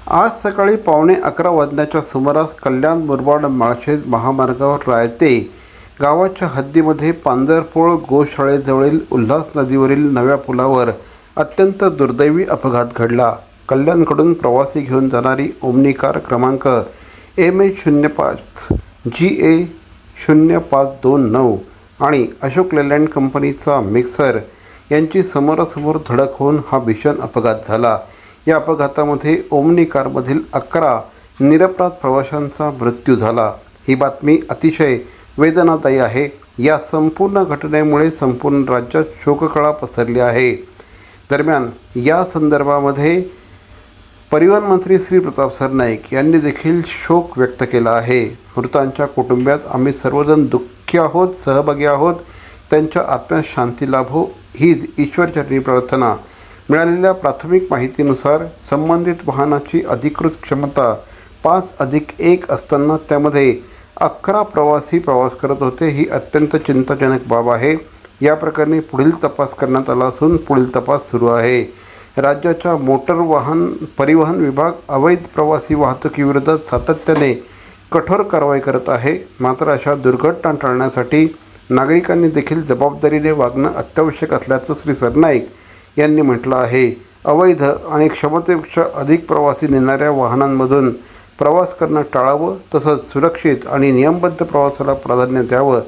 आज सकाळी 11:15 वाजण्याच्या सुमारास कल्याण मुरबाड माळशेज महामार्गावर रायते गावाच्या हद्दीमध्ये पांजरपोळ गोशाळेजवळील उल्हास नदीवरील नव्या पुलावर अत्यंत दुर्दैवी अपघात घडला। कल्याणकडून प्रवासी घेऊन जाणारी ओमनी कार क्रमांक MA05 GA 0529 आणि अशोक लेलँड कंपनीचा मिक्सर यांची समोरासमोर धडक होऊन हा भीषण अपघात झाला। या अपघातामध्ये ओमनी कारमधील 11 निरपराध प्रवाशांचा मृत्यू झाला। ही बातमी अतिशय वेदनादायी आहे। या संपूर्ण घटनेमुळे संपूर्ण राज्यात शोककळा पसरली आहे। दरम्यान या संदर्भामध्ये परिवहन मंत्री श्री प्रताप सरनाईक यांनी देखील शोक व्यक्त केला आहे। मृतांच्या कुटुंबियात आम्ही सर्वजण दुःखी आहोत, सहभागी आहोत। त्यांच्या आत्म्यास शांती लाभो हीच ईश्वरचरणी प्रार्थना। मिळालेल्या प्राथमिक माहितीनुसार संबंधित वाहनाची अधिकृत क्षमता 5+1 असताना त्यामध्ये 11 प्रवासी प्रवास करत होते। ही अत्यंत चिंताजनक बाब आहे। या प्रकरणी पुढील तपास करण्यात आला असून पुढील तपास सुरू आहे। राज्याच्या मोटर वाहन परिवहन विभाग अवैध प्रवासी वाहतुकीविरोधात सातत्याने कठोर कारवाई करत आहे। मात्र अशा दुर्घटना टाळण्यासाठी नागरिकांनी देखील जबाबदारीने वागणं अत्यावश्यक असल्याचं श्री सरनाईक यांनी म्हटलं आहे। अवैध आणि क्षमतेपेक्षा अधिक प्रवासी नेणाऱ्या वाहनांमधून प्रवास करणं टाळावं, तसंच सुरक्षित आणि नियमबद्ध प्रवासाला प्राधान्य द्यावं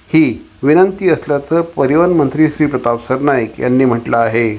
ही विनंती असल्याचं परिवहन मंत्री श्री प्रताप सरनाईक यांनी म्हटलं आहे।